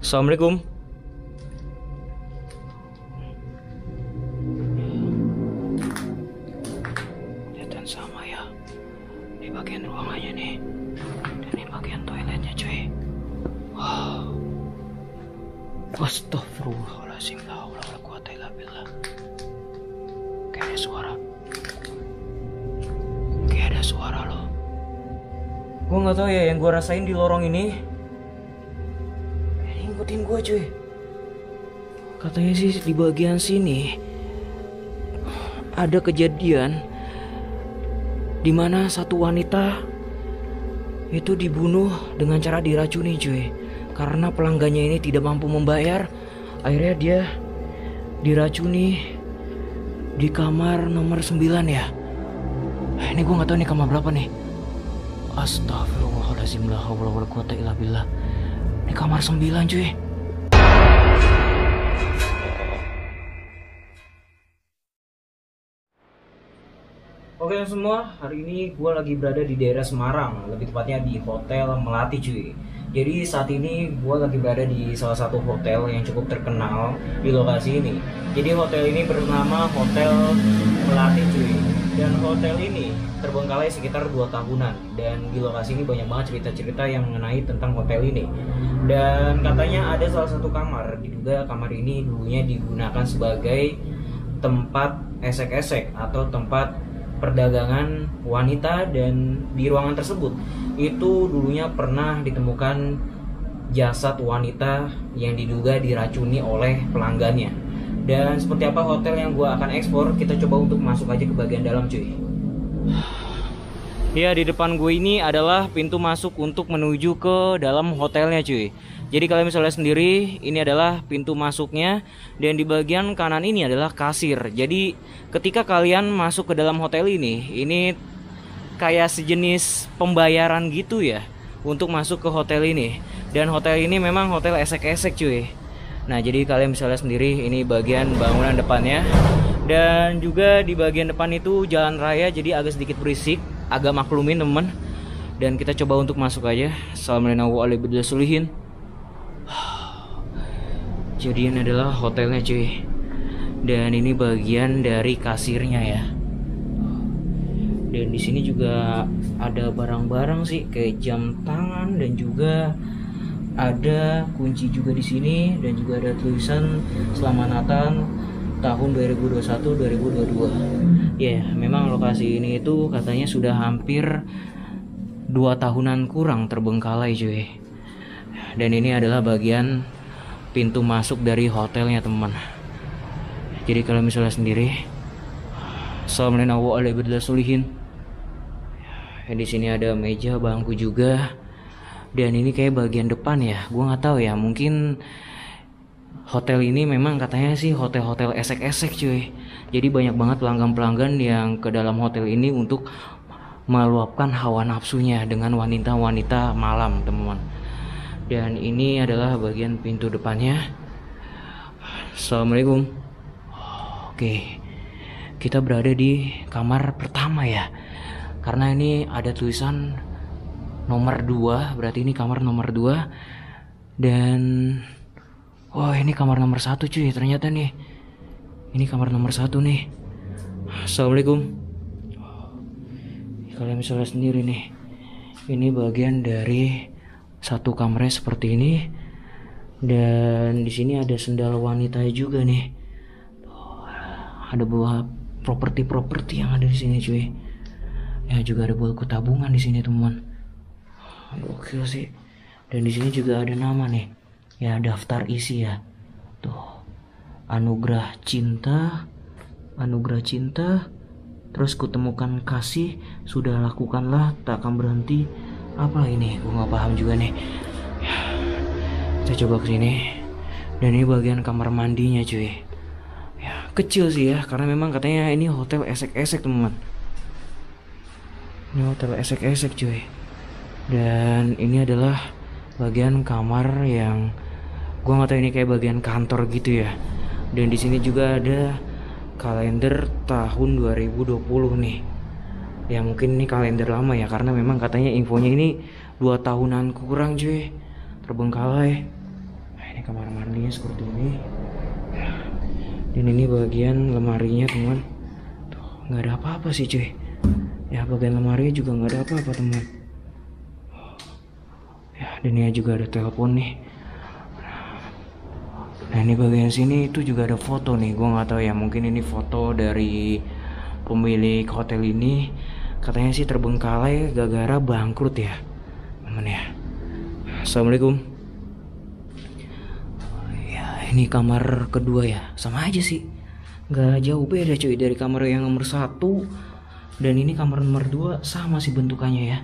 Assalamualaikum. Kelihatan sama ya. Di bagian ruangannya nih. Dan di bagian toiletnya cuy. Wow. Astagfirullahaladzim. La haula wala quwata illa billah. Kayak ada suara. Kayak ada suara loh. Gue nggak tahu ya yang gue rasain di lorong ini. Ngikutin gue cuy. Katanya sih di bagian sini ada kejadian dimana satu wanita itu dibunuh dengan cara diracuni cuy. Karena pelanggannya ini tidak mampu membayar, akhirnya dia diracuni di kamar nomor 9 ya. Ini gue nggak tahu nih kamar berapa nih. Astagfirullahaladzim, la haula wala quwata illa billah. Ini kamar 9 cuy. Oke semua, hari ini gue lagi berada di daerah Semarang, lebih tepatnya di Hotel Melati cuy. Jadi saat ini gue lagi berada di salah satu hotel yang cukup terkenal di lokasi ini. Jadi hotel ini bernama Hotel Melati cuy. Dan hotel ini terbengkalai sekitar 2 tahunan. Dan di lokasi ini banyak banget cerita-cerita yang mengenai tentang hotel ini. Dan katanya ada salah satu kamar, diduga kamar ini dulunya digunakan sebagai tempat esek-esek atau tempat perdagangan wanita. Dan di ruangan tersebut itu dulunya pernah ditemukan jasad wanita yang diduga diracuni oleh pelanggannya. Dan seperti apa hotel yang gua akan ekspor, kita coba untuk masuk aja ke bagian dalam cuy. Ya, di depan gue ini adalah pintu masuk untuk menuju ke dalam hotelnya cuy. Jadi kalian bisa lihat sendiri, ini adalah pintu masuknya. Dan di bagian kanan ini adalah kasir. Jadi ketika kalian masuk ke dalam hotel ini kayak sejenis pembayaran gitu ya untuk masuk ke hotel ini. Dan hotel ini memang hotel esek-esek cuy. Nah jadi kalian bisa lihat sendiri, ini bagian bangunan depannya. Dan juga di bagian depan itu jalan raya, jadi agak sedikit berisik, agak maklumin teman. Dan kita coba untuk masuk aja. Assalamualaikum. Jadi ini adalah hotelnya cuy. Dan ini bagian dari kasirnya ya. Dan di sini juga ada barang-barang sih kayak jam tangan, dan juga ada kunci juga di sini, dan juga ada tulisan Selamat Natal tahun 2021-2022. Ya, memang lokasi ini itu katanya sudah hampir 2 tahunan kurang terbengkalai cuy. Dan ini adalah bagian pintu masuk dari hotelnya teman. Jadi kalian bisa lihat sendiri. Assalamualaikum. Di sini ada meja, bangku juga. Dan ini kayak bagian depan ya. Gua nggak tahu ya, mungkin hotel ini memang katanya sih hotel-hotel esek-esek cuy. Jadi banyak banget pelanggan-pelanggan yang ke dalam hotel ini untuk meluapkan hawa nafsunya dengan wanita-wanita malam teman-teman. Dan ini adalah bagian pintu depannya. Assalamualaikum. Oke, kita berada di kamar pertama ya. Karena ini ada tulisan nomor 2, berarti ini kamar nomor 2. Dan wah, ini kamar nomor 1 cuy, ternyata nih. Ini kamar nomor 1 nih. Assalamualaikum. Kalian bisa lihat sendiri nih. Ini bagian dari satu kamarnya seperti ini. Dan di sini ada sendal wanita juga nih. Ada buah properti yang ada di sini cuy. Ya juga ada buku tabungan di sini teman. Gokil sih. Dan di sini juga ada nama nih. Ya daftar isi ya. Tuh. Anugerah cinta. Terus kutemukan kasih, sudah lakukanlah, tak akan berhenti. Apa ini? Gue nggak paham juga nih. Kita coba ke sini. Dan ini bagian kamar mandinya cuy. Ya kecil sih ya, karena memang katanya ini hotel esek-esek teman. Ini hotel esek-esek cuy. Dan ini adalah bagian kamar yang gua nggak tahu, ini kayak bagian kantor gitu ya. Dan di sini juga ada kalender tahun 2020 nih. Ya mungkin ini kalender lama ya, karena memang katanya infonya ini 2 tahunan kurang cuy, terbengkalai. Nah, ini kamar mandinya seperti ini. Dan ini bagian lemarinya teman. Tuh, nggak ada apa-apa sih cuy. Ya bagian lemarinya juga nggak ada apa-apa teman. Ya dan ini juga ada telepon nih. Nah ini bagian sini itu juga ada foto nih. Gua nggak tahu ya, mungkin ini foto dari pemilik hotel ini. Katanya sih terbengkalai gara-gara bangkrut ya teman ya. Assalamualaikum. Ya ini kamar kedua ya, sama aja sih, nggak jauh beda cuy dari kamar yang nomor 1. Dan ini kamar nomor 2 sama sih bentukannya ya.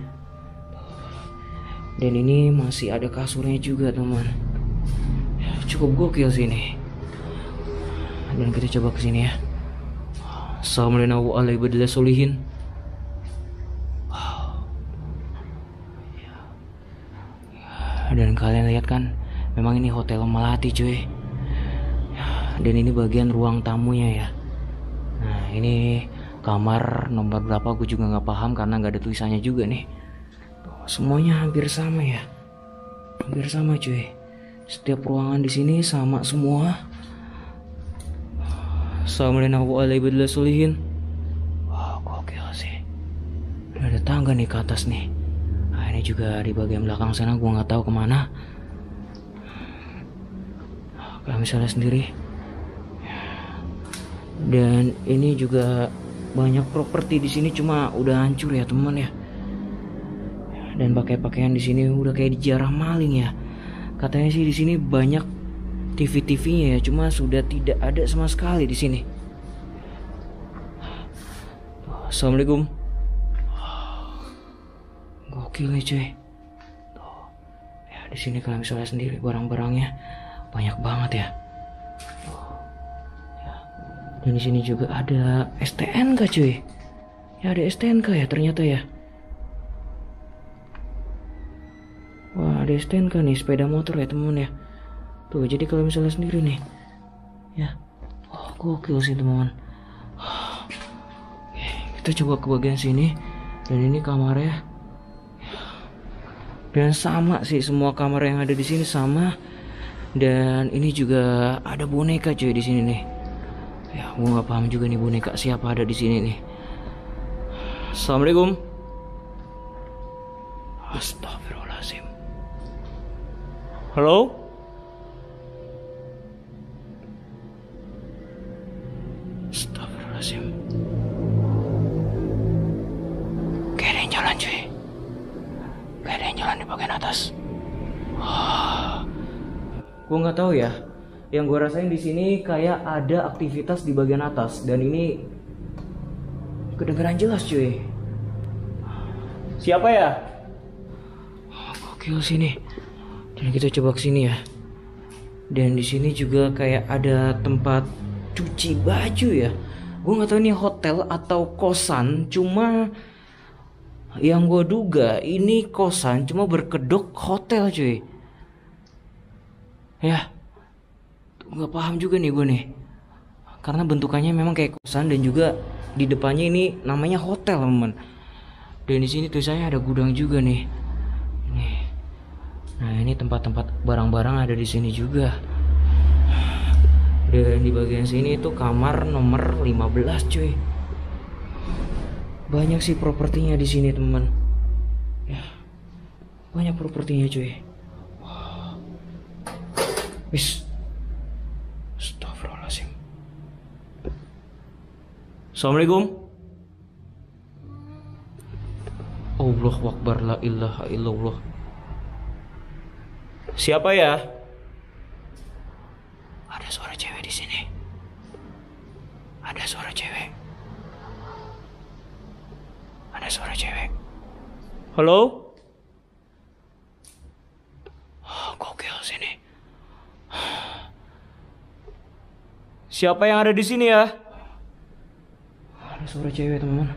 Dan ini masih ada kasurnya juga teman. Cukup gokil sih ini. Dan kita coba kesini ya. Assalamualaikum warahmatullahi wabarakatuh. Dan kalian lihat kan, memang ini hotel Melati cuy. Dan ini bagian ruang tamunya ya. Nah ini kamar nomor berapa gue juga nggak paham karena nggak ada tulisannya juga nih. Semuanya hampir sama ya, hampir sama cuy. Setiap ruangan di sini sama semua. Assalamualaikum warahmatullahi wabarakatuh. Wah gokil sih. Ada tangga nih ke atas nih. Nah, ini juga di bagian belakang sana gue nggak tahu kemana. Kalian bisa lihat sendiri. Dan ini juga banyak properti di sini, cuma udah hancur ya teman ya. Dan pakaian di sini udah kayak dijarah maling ya. Katanya sih di sini banyak TV-TV-nya ya, cuma sudah tidak ada sama sekali di sini. Assalamualaikum. Gokil nih cuy. Tuh. Ya di sini kalian bisa lihat sendiri barang-barangnya banyak banget ya. Tuh. Ya. Dan di sini juga ada STNK cuy. Ya ada STNK ya ternyata ya. Wah ada STNK nih, sepeda motor ya teman ya. Tuh jadi kalau misalnya sendiri nih ya. Oh gokil sih teman. Oke, kita coba ke bagian sini. Dan ini kamarnya. Dan sama sih, semua kamar yang ada di sini sama. Dan ini juga ada boneka cuy di sini nih. Ya gua nggak paham juga nih boneka siapa ada di sini nih. Assalamualaikum. Astagfirullahaladzim. Halo? Astagfirullahaladzim. Kayak ada yang jalan cuy. Kayak ada yang jalan di bagian atas. Gue nggak tahu ya. Yang gue rasain di sini kayak ada aktivitas di bagian atas. Dan ini kedengeran jelas cuy. Siapa ya? Gokil sini. Dan kita coba kesini ya. Dan di sini juga kayak ada tempat cuci baju ya. Gue nggak tahu ini hotel atau kosan. Cuma yang gue duga ini kosan, cuma berkedok hotel cuy. Ya, nggak paham juga nih gue nih. Karena bentukannya memang kayak kosan dan juga di depannya ini namanya hotel teman. Dan di sini tulisannya ada gudang juga nih. Nih. Nah ini tempat-tempat barang-barang ada di sini juga. Dan di bagian sini itu kamar nomor 15 cuy. Banyak sih propertinya di sini teman. Ya, banyak propertinya cuy. Wis. Astagfirullahaladzim. Assalamualaikum. Allahu Akbar, la ilaha illallah. Siapa ya? Ada suara cewek di sini. Ada suara cewek. Ada suara cewek. Halo? Oh, gokil sini. Siapa yang ada di sini ya? Ada suara cewek teman.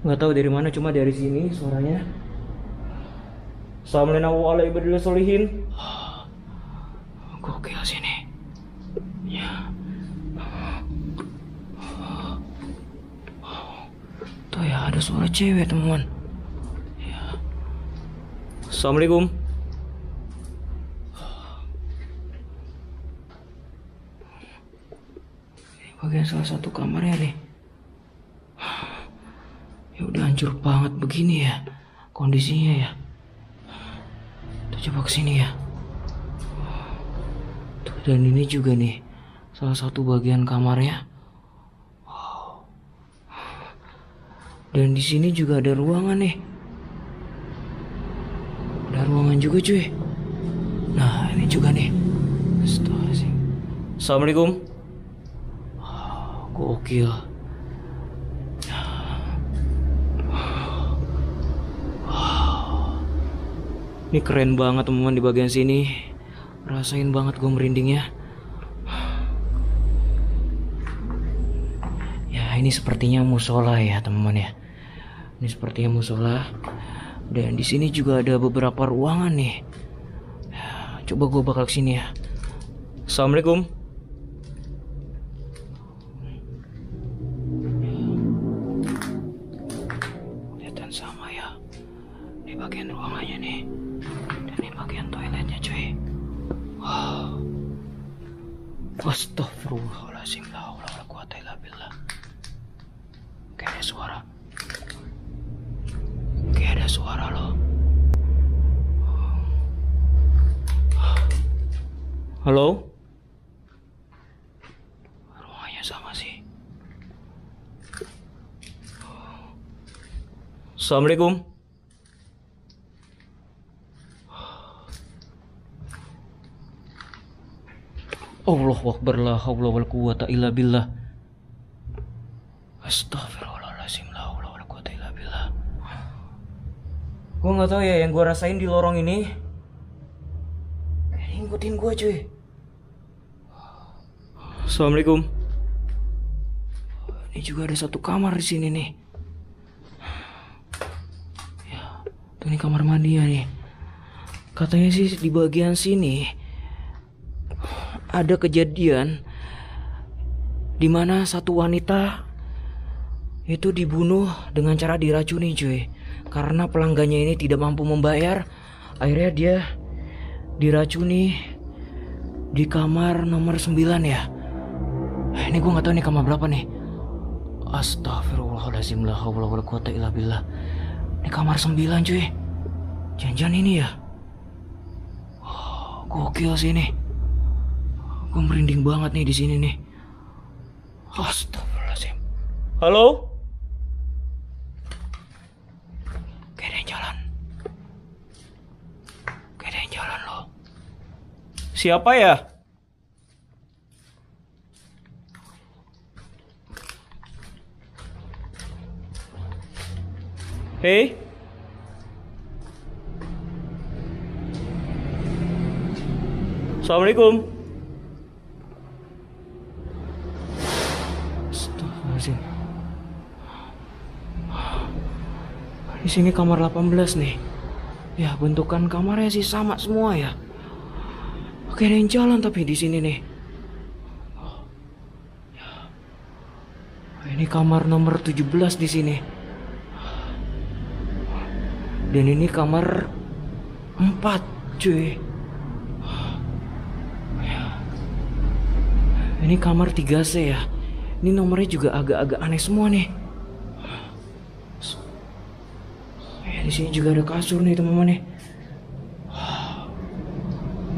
Nggak tahu dari mana, cuma dari sini suaranya. Assalamualaikum warahmatullahi wabarakatuh. Gokil sini. Ya. Tuh ya ada suara cewek teman. Ya. Assalamualaikum. bagian salah satu kamarnya nih. Ya udah hancur banget begini ya kondisinya ya. Tuh coba kesini ya. Tuh, dan ini juga nih salah satu bagian kamarnya. Dan di sini juga ada ruangan nih. Ada ruangan juga cuy. Nah ini juga nih. Astagfirullahaladzim. Assalamualaikum. Gokil. Ini keren banget teman-teman di bagian sini. Rasain banget gue merindingnya. Ya ini sepertinya musola ya teman-teman ya. Ini sepertinya musola. Dan di sini juga ada beberapa ruangan nih. Coba gue bakal kesini ya. Assalamualaikum. Kelihatan sama ya. Di bagian ruangannya nih. Dan di bagian toiletnya cuy. Wow. Astagfirullahaladzim. La haula wala quwata illa billah. Kayak ada suara. Kayak ada suara loh. Halo? Ruangannya sama sih. Assalamualaikum. Allahu Akbar, la haula wala quwata illa billah. Astagfirullahaladzim, la haula wala quwata illa billah. Gue gak tahu ya yang gue rasain di lorong ini. Kayak ngikutin gue cuy. Assalamualaikum. Ini juga ada satu kamar di sini nih. Ya, tuh ini kamar mandi ya nih. Katanya sih di bagian sini ada kejadian di mana satu wanita itu dibunuh dengan cara diracuni cuy. Karena pelanggannya ini tidak mampu membayar, akhirnya dia diracuni di kamar nomor 9 ya. Ini gue gak tahu nih kamar berapa nih. Astagfirullahaladzim, la haula wala quwata illa billah. Ini kamar 9 cuy. Jangan-jangan ini ya. Gokil sih ini. Gue merinding banget nih di sini nih. Astagfirullahaladzim. Halo? Kayak ada yang jalan. Kayak ada yang jalan loh. Siapa ya? Hei? Assalamualaikum. Astagfirullahaladzim. Di sini kamar 18 nih. Ya bentukan kamarnya sih sama semua ya. Oke ada yang jalan tapi di sini nih. Ini kamar nomor 17 di sini. Dan ini kamar 4 cuy. Ini kamar 3C ya. Ini nomornya juga agak-agak aneh semua nih. Ya, di sini juga ada kasur nih teman-teman nih.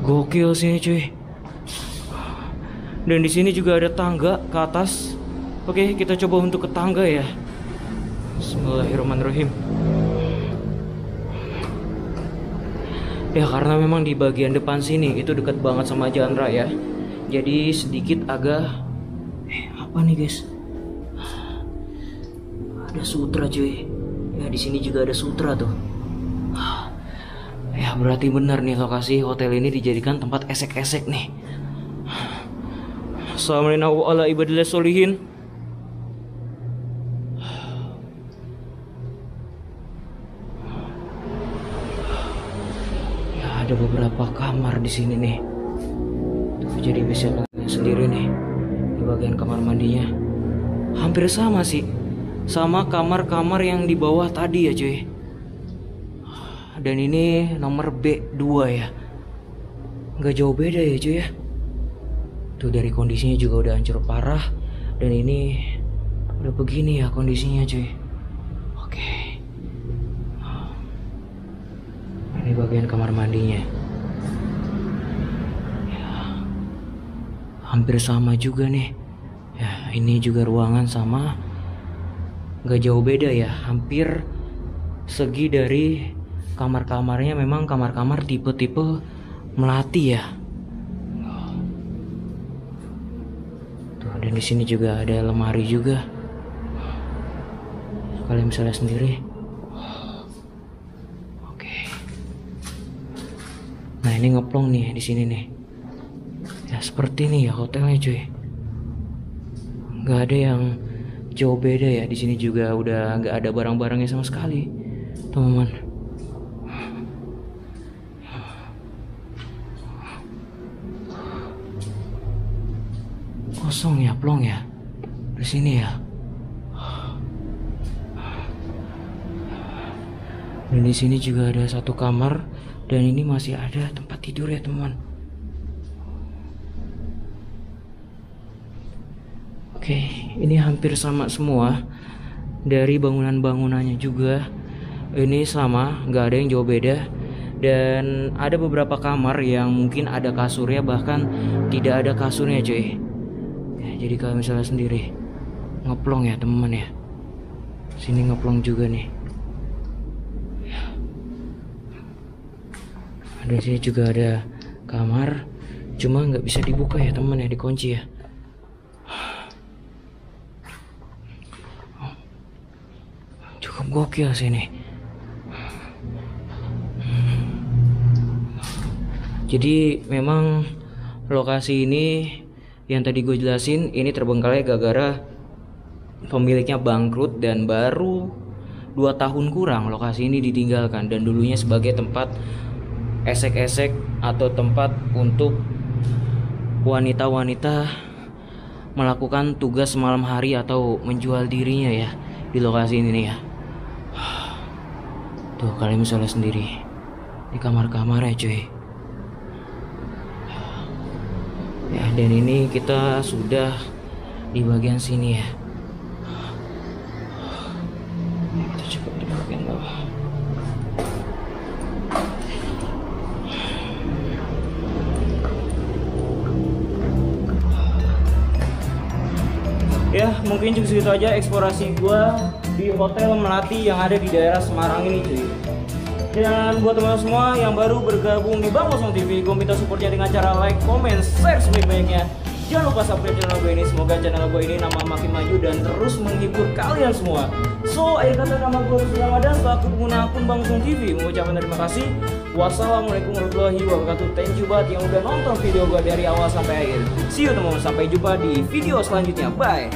Gokil sih cuy. Dan di sini juga ada tangga ke atas. Oke, kita coba untuk ke tangga ya. Bismillahirrahmanirrahim. Ya karena memang di bagian depan sini itu dekat banget sama jalan raya. Jadi sedikit agak apa nih guys? Ada sutra cuy. Ya di sini juga ada sutra tuh. Ya berarti benar nih lokasi hotel ini dijadikan tempat esek-esek nih. Assalamualaikum ala ibadillah solihin. Ada beberapa kamar di sini nih. Tuh, jadi bisa lihat sendiri nih di bagian kamar mandinya. Hampir sama sih, sama kamar-kamar yang di bawah tadi ya cuy. Dan ini nomor B2 ya. Nggak jauh beda ya cuy ya. Tuh dari kondisinya juga udah hancur parah. Dan ini udah begini ya kondisinya cuy. Oke. Ini bagian kamar mandinya. Ya, hampir sama juga nih. Ya, ini juga ruangan sama. Gak jauh beda ya. Hampir segi dari kamar-kamarnya, memang kamar-kamar tipe-tipe melati ya. Tuh, dan di sini juga ada lemari juga. Kalian bisa lihat sendiri. Oke. Nah, ini ngeplong nih di sini nih. Ya seperti ini ya hotelnya cuy. Nggak ada yang jauh beda ya. Di sini juga udah nggak ada barang-barangnya sama sekali, teman-teman. Kosong ya, plong ya di sini ya. Dan di sini juga ada satu kamar, dan ini masih ada tempat tidur ya teman. Oke, ini hampir sama semua. Dari bangunan-bangunannya juga ini sama, nggak ada yang jauh beda. Dan ada beberapa kamar yang mungkin ada kasurnya, bahkan tidak ada kasurnya cuy. Ya, jadi kalau misalnya sendiri ngeplong ya teman ya. Sini ngeplong juga nih. Di sini juga ada kamar, cuma nggak bisa dibuka ya teman ya, dikunci ya. Cukup gokil sini. Jadi memang lokasi ini yang tadi gue jelasin, ini terbengkalai gara-gara pemiliknya bangkrut dan baru 2 tahun kurang lokasi ini ditinggalkan, dan dulunya sebagai tempat esek-esek atau tempat untuk wanita-wanita melakukan tugas malam hari atau menjual dirinya ya di lokasi ini nih ya. Tuh kalian bisa lihat sendiri di kamar-kamarnya cuy. Ya, dan ini kita sudah di bagian sini ya. Kita coba di bagian bawah. Ya mungkin cukup segitu aja eksplorasi gua di Hotel Melati yang ada di daerah Semarang ini cuy. Dan buat teman-teman semua yang baru bergabung di Bang Kosong TV, gue minta supportnya dengan cara like, comment, share sebaik-baiknya. Jangan lupa subscribe channel gue ini. Semoga channel gue ini nama makin maju dan terus menghibur kalian semua. So, akhir kata nama gue Rusdi Ramadan selaku pengguna akun Bang Kosong TV mengucapkan terima kasih. Wassalamualaikum warahmatullahi wabarakatuh. Thank you banget yang udah nonton video gue dari awal sampai akhir. See you teman-teman, sampai jumpa di video selanjutnya. Bye.